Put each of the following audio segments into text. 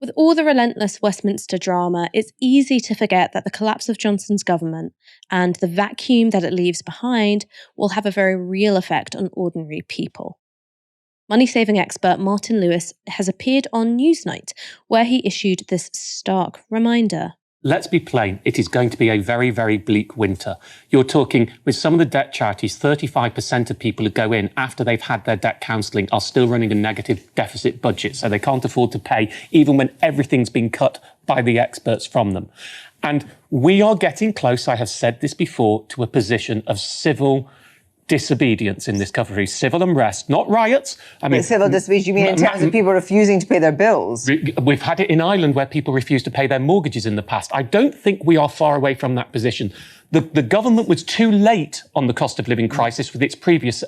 With all the relentless Westminster drama, it's easy to forget that the collapse of Johnson's government and the vacuum that it leaves behind will have a very real effect on ordinary people. Money saving expert Martin Lewis has appeared on Newsnight, where he issued this stark reminder. Let's be plain, it is going to be a very, very bleak winter. You're talking, with some of the debt charities, 35% of people who go in after they've had their debt counselling are still running a negative deficit budget, so they can't afford to pay, even when everything's been cut by the experts from them. And we are getting close, I have said this before, to a position of civil disobedience in this country, civil unrest, not riots. I mean, civil disobedience, you mean in terms of people refusing to pay their bills? We've had it in Ireland where people refused to pay their mortgages in the past. I don't think we are far away from that position. The government was too late on the cost of living crisis with its previous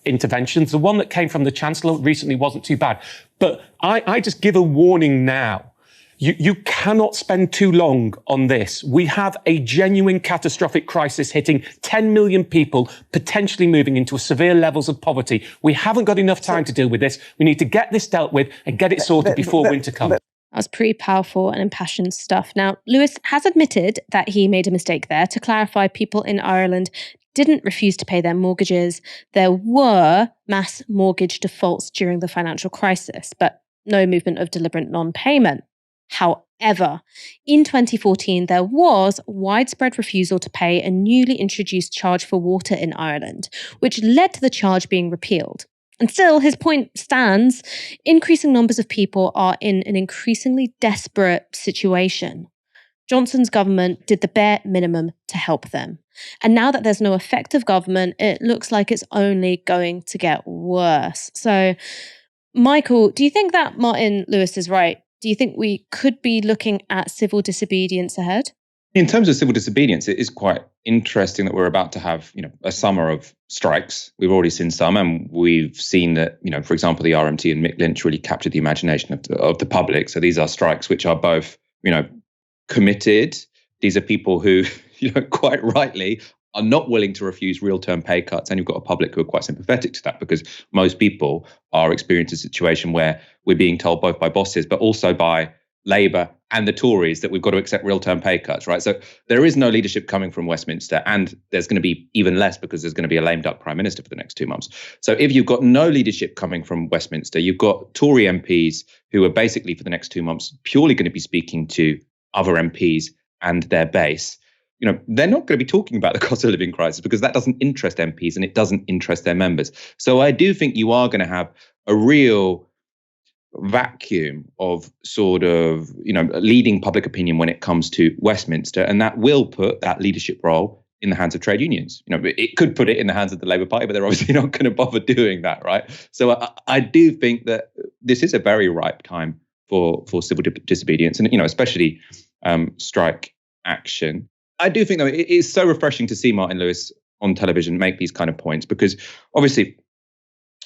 interventions. The one that came from the Chancellor recently wasn't too bad. But I just give a warning now. You cannot spend too long on this. We have a genuine catastrophic crisis hitting 10 million people, potentially moving into severe levels of poverty. We haven't got enough time to deal with this. We need to get this dealt with and get it sorted before winter comes. That was pretty powerful and impassioned stuff. Now, Lewis has admitted that he made a mistake there. To clarify, people in Ireland didn't refuse to pay their mortgages. There were mass mortgage defaults during the financial crisis, but no movement of deliberate non-payment. However, in 2014, there was widespread refusal to pay a newly introduced charge for water in Ireland, which led to the charge being repealed. And still, his point stands. Increasing numbers of people are in an increasingly desperate situation. Johnson's government did the bare minimum to help them. And now that there's no effective government, it looks like it's only going to get worse. So, Michael, do you think that Martin Lewis is right? Do you think we could be looking at civil disobedience ahead? In terms of civil disobedience, it is quite interesting that we're about to have, a summer of strikes. We've already seen some, and we've seen that, for example, the RMT and Mick Lynch really captured the imagination of the public. So these are strikes which are both, committed. These are people who, quite rightly are not willing to refuse real-term pay cuts. And you've got a public who are quite sympathetic to that, because most people are experiencing a situation where we're being told both by bosses, but also by Labour and the Tories that we've got to accept real-term pay cuts, right? So there is no leadership coming from Westminster, and there's going to be even less because there's going to be a lame duck Prime Minister for the next 2 months. So if you've got no leadership coming from Westminster, you've got Tory MPs who are basically for the next 2 months purely going to be speaking to other MPs and their base. They're not going to be talking about the cost of living crisis because that doesn't interest MPs and it doesn't interest their members. So I do think you are going to have a real vacuum of sort of, leading public opinion when it comes to Westminster. And that will put that leadership role in the hands of trade unions. It could put it in the hands of the Labour Party, but they're obviously not going to bother doing that, right? So I do think that this is a very ripe time for civil disobedience and, especially strike action. I do think, though, it is so refreshing to see Martin Lewis on television make these kind of points, because obviously,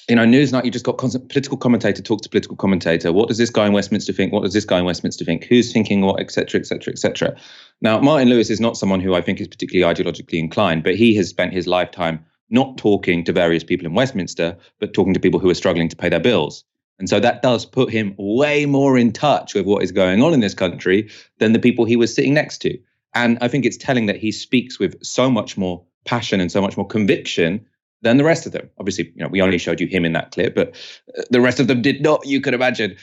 Newsnight, you just got constant political commentator talk to political commentator. What does this guy in Westminster think? What does this guy in Westminster think? Who's thinking what, et cetera, et cetera, et cetera. Now, Martin Lewis is not someone who I think is particularly ideologically inclined, but he has spent his lifetime not talking to various people in Westminster, but talking to people who are struggling to pay their bills. And so that does put him way more in touch with what is going on in this country than the people he was sitting next to. And I think it's telling that he speaks with so much more passion and so much more conviction than the rest of them. Obviously, we only showed you him in that clip, but the rest of them did not, you could imagine,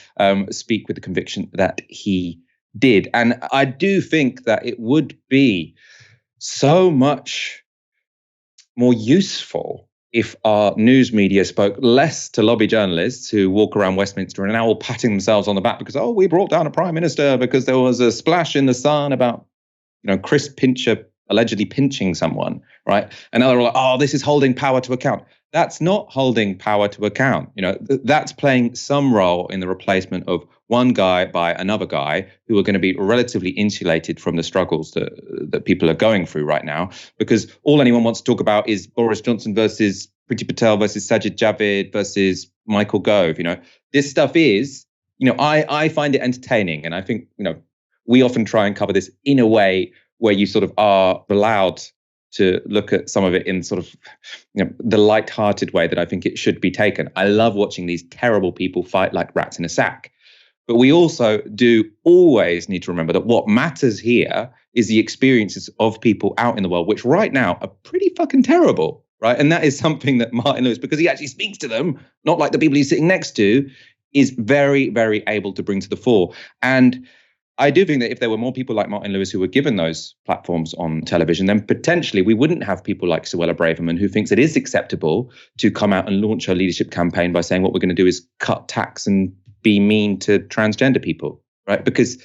speak with the conviction that he did. And I do think that it would be so much more useful if our news media spoke less to lobby journalists who walk around Westminster and are now all patting themselves on the back because, we brought down a prime minister because there was a splash in the Sun about Chris Pincher allegedly pinching someone, right? And now they're all like, this is holding power to account. That's not holding power to account. That's playing some role in the replacement of one guy by another guy who are going to be relatively insulated from the struggles that people are going through right now, because all anyone wants to talk about is Boris Johnson versus Priti Patel versus Sajid Javid versus Michael Gove. This stuff is, I find it entertaining. And I think, we often try and cover this in a way where you sort of are allowed to look at some of it in sort of, the light-hearted way that I think it should be taken. I love watching these terrible people fight like rats in a sack. But we also do always need to remember that what matters here is the experiences of people out in the world, which right now are pretty fucking terrible, right? And that is something that Martin Lewis, because he actually speaks to them, not like the people he's sitting next to, is very, very able to bring to the fore. And I do think that if there were more people like Martin Lewis who were given those platforms on television, then potentially we wouldn't have people like Suella Braverman, who thinks it is acceptable to come out and launch her leadership campaign by saying what we're going to do is cut tax and be mean to transgender people, right? Because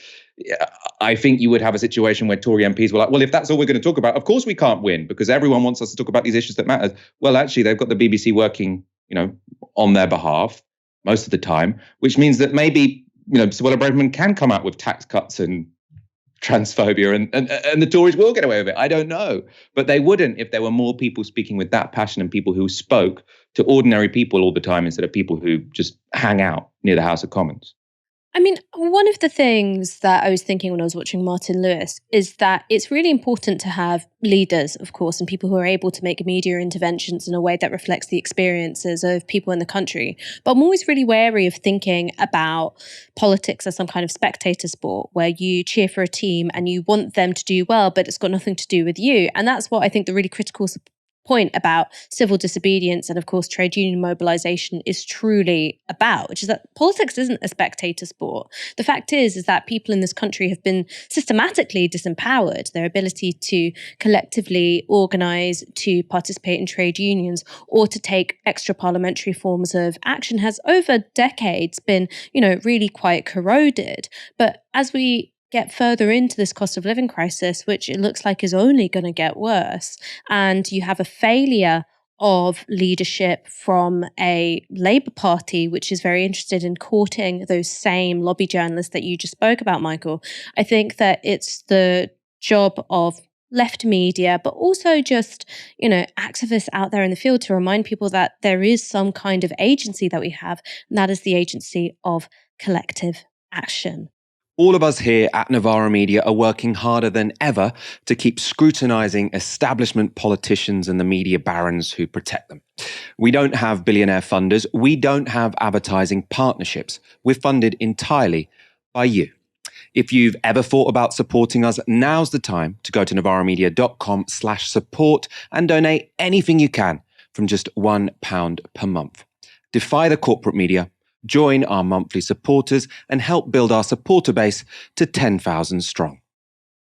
I think you would have a situation where Tory MPs were like, well, if that's all we're going to talk about, of course we can't win because everyone wants us to talk about these issues that matter. Well, actually, they've got the BBC working, on their behalf most of the time, which means that maybe Suella Braverman can come out with tax cuts and transphobia and the Tories will get away with it. I don't know. But they wouldn't if there were more people speaking with that passion and people who spoke to ordinary people all the time instead of people who just hang out near the House of Commons. I mean, one of the things that I was thinking when I was watching Martin Lewis is that it's really important to have leaders, of course, and people who are able to make media interventions in a way that reflects the experiences of people in the country. But I'm always really wary of thinking about politics as some kind of spectator sport where you cheer for a team and you want them to do well, but it's got nothing to do with you. And that's what I think the really critical point about civil disobedience and, of course, trade union mobilization is truly about, which is that politics isn't a spectator sport. The fact is that people in this country have been systematically disempowered. Their ability to collectively organize, to participate in trade unions, or to take extra parliamentary forms of action has over decades been, really quite corroded. But as we get further into this cost of living crisis, which it looks like is only going to get worse, and you have a failure of leadership from a Labour Party, which is very interested in courting those same lobby journalists that you just spoke about, Michael, I think that it's the job of left media, but also just, activists out there in the field to remind people that there is some kind of agency that we have, and that is the agency of collective action. All of us here at Novara Media are working harder than ever to keep scrutinising establishment politicians and the media barons who protect them. We don't have billionaire funders. We don't have advertising partnerships. We're funded entirely by you. If you've ever thought about supporting us, now's the time to go to novaramedia.com/support and donate anything you can from just £1 per month. Defy the corporate media. Join our monthly supporters and help build our supporter base to 10,000 strong.